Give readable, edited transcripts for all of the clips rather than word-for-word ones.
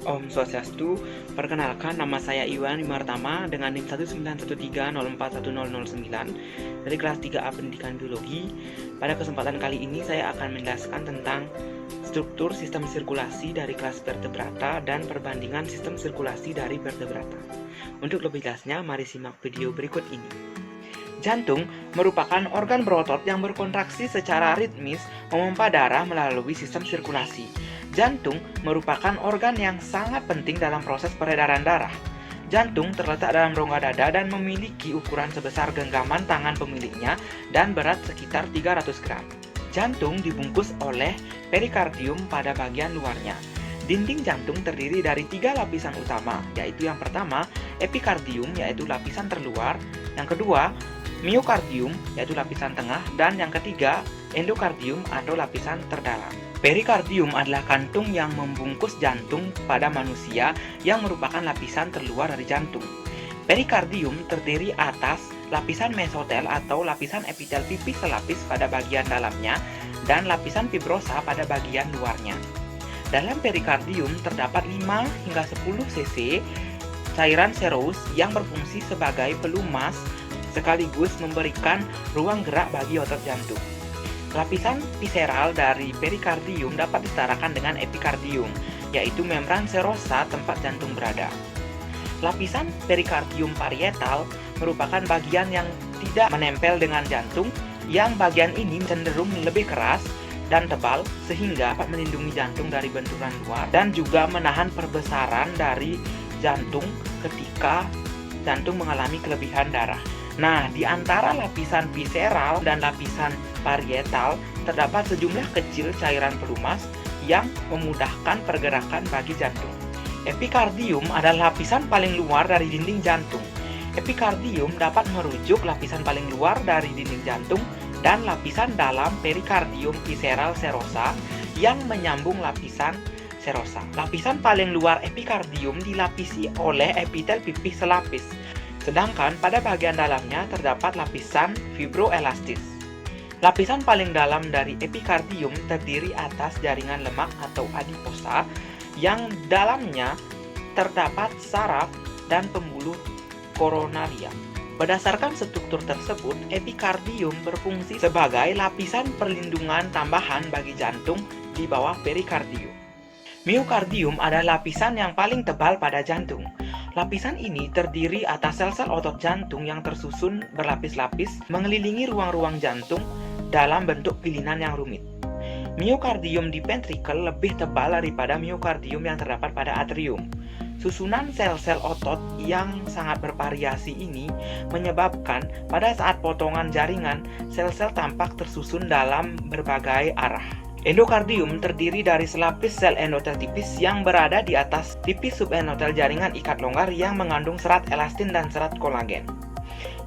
Om Swastiastu, perkenalkan nama saya Iwan Wimartama dengan NIM 191304109 dari kelas 3A Pendidikan Biologi. Pada kesempatan kali ini saya akan menjelaskan tentang struktur sistem sirkulasi dari kelas vertebrata dan perbandingan sistem sirkulasi dari vertebrata. Untuk lebih jelasnya, mari simak video berikut ini. Jantung merupakan organ berotot yang berkontraksi secara ritmis memompa darah melalui sistem sirkulasi. Jantung merupakan organ yang sangat penting dalam proses peredaran darah. Jantung terletak dalam rongga dada dan memiliki ukuran sebesar genggaman tangan pemiliknya dan berat sekitar 300 gram. Jantung dibungkus oleh perikardium pada bagian luarnya. Dinding jantung terdiri dari 3 lapisan utama, yaitu yang pertama, epikardium, yaitu lapisan terluar, yang kedua, miokardium, yaitu lapisan tengah, dan yang ketiga, endokardium atau lapisan terdalam. Perikardium adalah kantung yang membungkus jantung pada manusia yang merupakan lapisan terluar dari jantung. Perikardium terdiri atas lapisan mesotel atau lapisan epitel pipih selapis pada bagian dalamnya dan lapisan fibrosa pada bagian luarnya. Dalam perikardium terdapat 5 hingga 10 cc cairan serous yang berfungsi sebagai pelumas sekaligus memberikan ruang gerak bagi otot jantung. Lapisan visceral dari perikardium dapat disetarakan dengan epikardium, yaitu membran serosa tempat jantung berada. Lapisan perikardium parietal merupakan bagian yang tidak menempel dengan jantung, yang bagian ini cenderung lebih keras dan tebal sehingga dapat melindungi jantung dari benturan luar dan juga menahan perbesaran dari jantung ketika jantung mengalami kelebihan darah. Nah, di antara lapisan visceral dan lapisan parietal terdapat sejumlah kecil cairan pelumas yang memudahkan pergerakan bagi jantung. Epikardium adalah lapisan paling luar dari dinding jantung. Epikardium dapat merujuk lapisan paling luar dari dinding jantung dan lapisan dalam perikardium visceral serosa yang menyambung lapisan serosa. Lapisan paling luar epikardium dilapisi oleh epitel pipih selapis. Sedangkan pada bagian dalamnya terdapat lapisan fibroelastis. Lapisan paling dalam dari epikardium terdiri atas jaringan lemak atau adiposa yang dalamnya terdapat saraf dan pembuluh koronaria. Berdasarkan struktur tersebut, epikardium berfungsi sebagai lapisan perlindungan tambahan bagi jantung di bawah perikardium. Miokardium adalah lapisan yang paling tebal pada jantung. Lapisan ini terdiri atas sel-sel otot jantung yang tersusun berlapis-lapis mengelilingi ruang-ruang jantung dalam bentuk pilinan yang rumit. Miokardium di ventrikel lebih tebal daripada miokardium yang terdapat pada atrium. Susunan sel-sel otot yang sangat bervariasi ini menyebabkan pada saat potongan jaringan, sel-sel tampak tersusun dalam berbagai arah. Endokardium terdiri dari selapis sel endotel tipis yang berada di atas tipis subendotel jaringan ikat longgar yang mengandung serat elastin dan serat kolagen.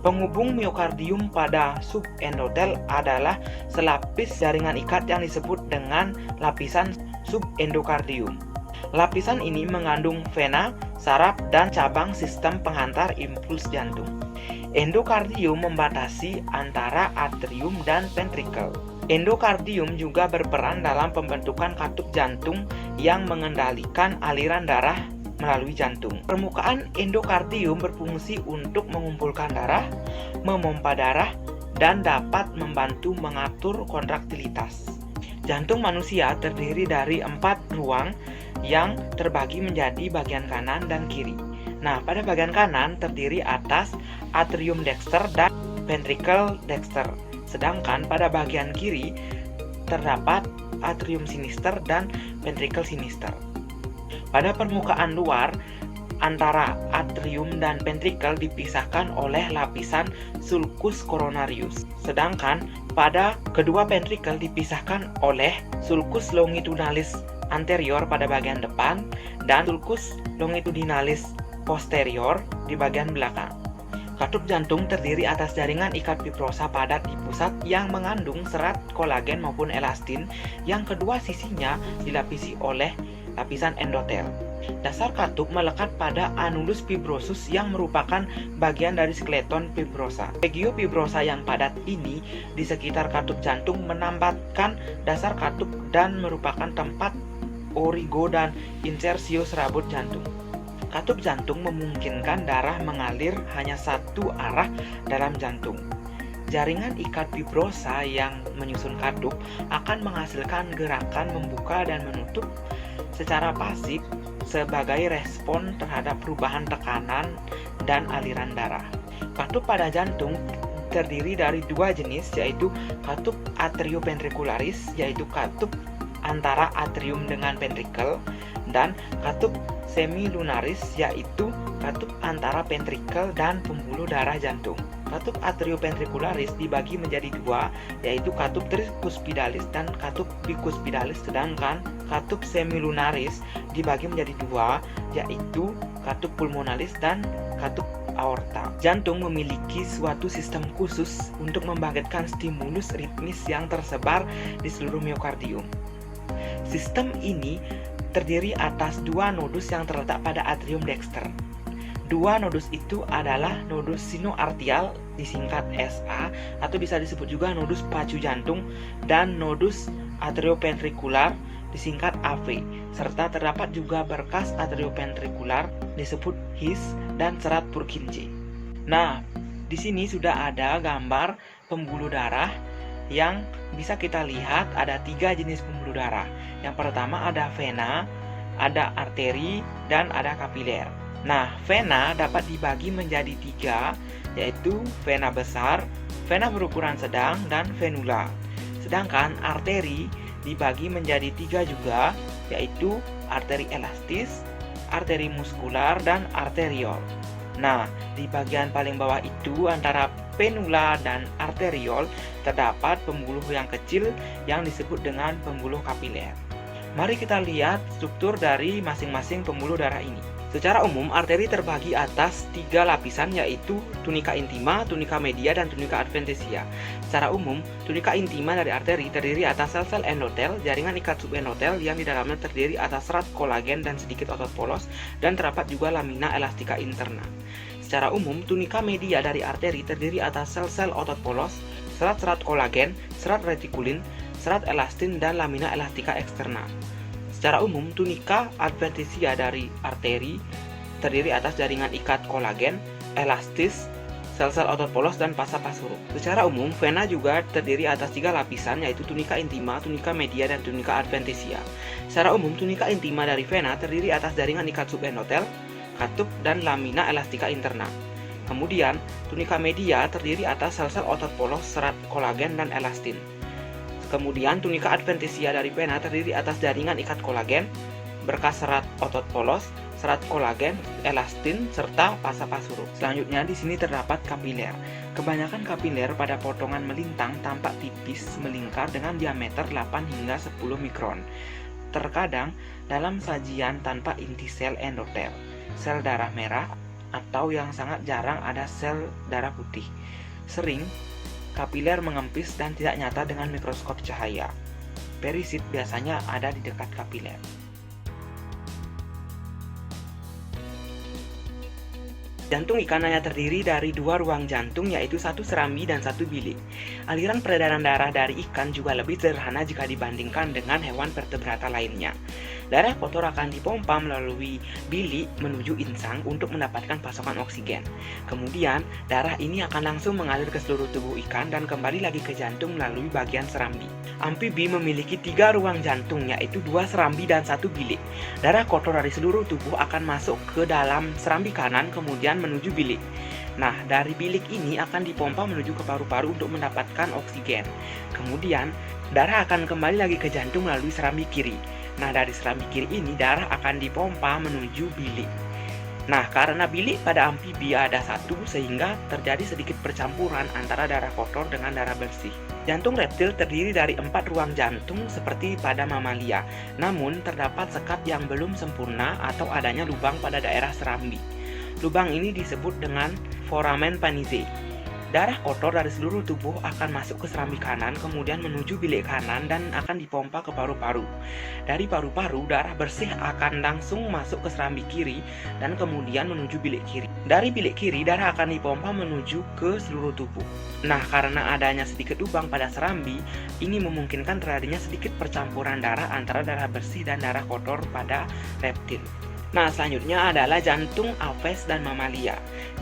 Penghubung miokardium pada subendotel adalah selapis jaringan ikat yang disebut dengan lapisan subendokardium. Lapisan ini mengandung vena, saraf, dan cabang sistem penghantar impuls jantung. Endokardium membatasi antara atrium dan ventrikel. Endokardium juga berperan dalam pembentukan katup jantung yang mengendalikan aliran darah melalui jantung. Permukaan endokardium berfungsi untuk mengumpulkan darah, memompa darah, dan dapat membantu mengatur kontraktilitas. Jantung manusia terdiri dari 4 ruang yang terbagi menjadi bagian kanan dan kiri. Nah, pada bagian kanan terdiri atas atrium dexter dan ventricle dexter. Sedangkan pada bagian kiri terdapat atrium sinister dan ventricle sinister. Pada permukaan luar antara atrium dan ventricle dipisahkan oleh lapisan sulcus coronarius. Sedangkan pada kedua ventricle dipisahkan oleh sulcus longitudinalis anterior pada bagian depan dan sulcus longitudinalis posterior di bagian belakang. Katup jantung terdiri atas jaringan ikat fibrosa padat di pusat yang mengandung serat kolagen maupun elastin, yang kedua sisinya dilapisi oleh lapisan endotel. Dasar katup melekat pada anulus fibrosus yang merupakan bagian dari skeleton fibrosa. Regio fibrosa yang padat ini di sekitar katup jantung menambatkan dasar katup dan merupakan tempat origo dan insertio serabut jantung. Katup jantung memungkinkan darah mengalir hanya satu arah dalam jantung. Jaringan ikat fibrosa yang menyusun katup akan menghasilkan gerakan membuka dan menutup secara pasif sebagai respon terhadap perubahan tekanan dan aliran darah. Katup pada jantung terdiri dari dua jenis, yaitu katup atrioventricularis, yaitu katup antara atrium dengan ventricle, dan katup semilunaris, yaitu katup antara ventricle dan pembuluh darah jantung. Katup atrioventricularis dibagi menjadi dua, yaitu katup tricuspidalis dan katup bicuspidalis, sedangkan katup semilunaris dibagi menjadi dua, yaitu katup pulmonalis dan katup aorta. Jantung memiliki suatu sistem khusus untuk membangkitkan stimulus ritmis yang tersebar di seluruh miokardium. Sistem ini terdiri atas dua nodus yang terletak pada atrium dexter. Dua nodus itu adalah nodus sinoartial disingkat SA atau bisa disebut juga nodus pacu jantung, dan nodus atrioventrikular disingkat AV, serta terdapat juga berkas atrioventrikular disebut HIS dan serat Purkinje. Nah, di sini sudah ada gambar pembuluh darah yang bisa kita lihat ada 3 jenis pembuluh darah. Yang pertama ada vena, ada arteri, dan ada kapiler. Nah, vena dapat dibagi menjadi 3, yaitu vena besar, vena berukuran sedang, dan venula. Sedangkan arteri dibagi menjadi 3 juga, yaitu arteri elastis, arteri muskular, dan arteriol. Nah, di bagian paling bawah itu antara venula dan arteriol terdapat pembuluh yang kecil yang disebut dengan pembuluh kapiler. Mari kita lihat struktur dari masing-masing pembuluh darah ini. Secara umum, arteri terbagi atas 3 lapisan, yaitu tunica intima, tunica media, dan tunica adventitia. Secara umum, tunica intima dari arteri terdiri atas sel-sel endotel, jaringan ikat subendotel yang di dalamnya terdiri atas serat kolagen dan sedikit otot polos, dan terdapat juga lamina elastica interna. Secara umum, tunica media dari arteri terdiri atas sel-sel otot polos, serat-serat kolagen, serat retikulin, serat elastin, dan lamina elastica eksterna. Secara umum, tunica adventitia dari arteri terdiri atas jaringan ikat kolagen, elastis, sel-sel otot polos, dan pasa pasuruk. Secara umum, vena juga terdiri atas 3 lapisan, yaitu tunica intima, tunica media, dan tunica adventitia. Secara umum, tunica intima dari vena terdiri atas jaringan ikat subendotel, katup, dan lamina elastica interna. Kemudian, tunica media terdiri atas sel-sel otot polos, serat kolagen, dan elastin. Kemudian, tunica adventitia dari vena terdiri atas jaringan ikat kolagen, berkas serat otot polos, serat kolagen, elastin, serta pasa pasuruk. Selanjutnya, di sini terdapat kapiler. Kebanyakan kapiler pada potongan melintang tampak tipis melingkar dengan diameter 8 hingga 10 mikron. Terkadang, dalam sajian tanpa inti sel endotel, sel darah merah, atau yang sangat jarang ada sel darah putih. Sering, kapiler mengempis dan tidak nyata dengan mikroskop cahaya. Perisit biasanya ada di dekat kapiler. Jantung ikan hanya terdiri dari 2 ruang jantung, yaitu 1 serambi dan 1 bilik. Aliran peredaran darah dari ikan juga lebih sederhana jika dibandingkan dengan hewan vertebrata lainnya. Darah kotor akan dipompa melalui bilik menuju insang untuk mendapatkan pasokan oksigen. Kemudian, darah ini akan langsung mengalir ke seluruh tubuh ikan dan kembali lagi ke jantung melalui bagian serambi. Amfibi memiliki 3 ruang jantung, yaitu 2 serambi dan 1 bilik. Darah kotor dari seluruh tubuh akan masuk ke dalam serambi kanan, kemudian menuju bilik. Nah, dari bilik ini akan dipompa menuju ke paru-paru untuk mendapatkan oksigen. Kemudian, darah akan kembali lagi ke jantung melalui serambi kiri. Nah, dari serambi kiri ini darah akan dipompa menuju bilik. Nah, karena bilik pada amfibi ada 1, sehingga terjadi sedikit percampuran antara darah kotor dengan darah bersih. Jantung reptil terdiri dari 4 ruang jantung seperti pada mamalia. Namun, terdapat sekat yang belum sempurna atau adanya lubang pada daerah serambi. Lubang ini disebut dengan foramen Panizzae. Darah kotor dari seluruh tubuh akan masuk ke serambi kanan, kemudian menuju bilik kanan dan akan dipompa ke paru-paru. Dari paru-paru, darah bersih akan langsung masuk ke serambi kiri dan kemudian menuju bilik kiri. Dari bilik kiri, darah akan dipompa menuju ke seluruh tubuh. Nah, karena adanya sedikit lubang pada serambi, ini memungkinkan terjadinya sedikit percampuran darah antara darah bersih dan darah kotor pada reptil. Nah, selanjutnya adalah jantung, apes, dan mamalia.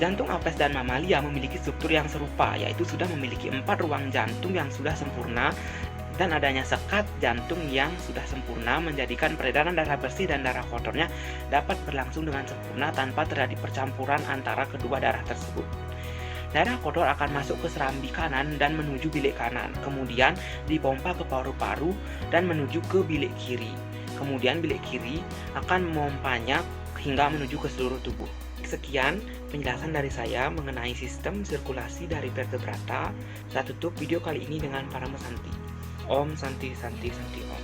Jantung, apes, dan mamalia memiliki struktur yang serupa, yaitu sudah memiliki 4 ruang jantung yang sudah sempurna dan adanya sekat jantung yang sudah sempurna menjadikan peredaran darah bersih dan darah kotornya dapat berlangsung dengan sempurna tanpa terjadi percampuran antara kedua darah tersebut. Darah kotor akan masuk ke serambi kanan dan menuju bilik kanan, kemudian dipompa ke paru-paru dan menuju ke bilik kiri. Kemudian bilik kiri akan memompanya hingga menuju ke seluruh tubuh. Sekian penjelasan dari saya mengenai sistem sirkulasi dari vertebrata. Saya tutup video kali ini dengan Parama Santi. Om Santi Santi Santi Om.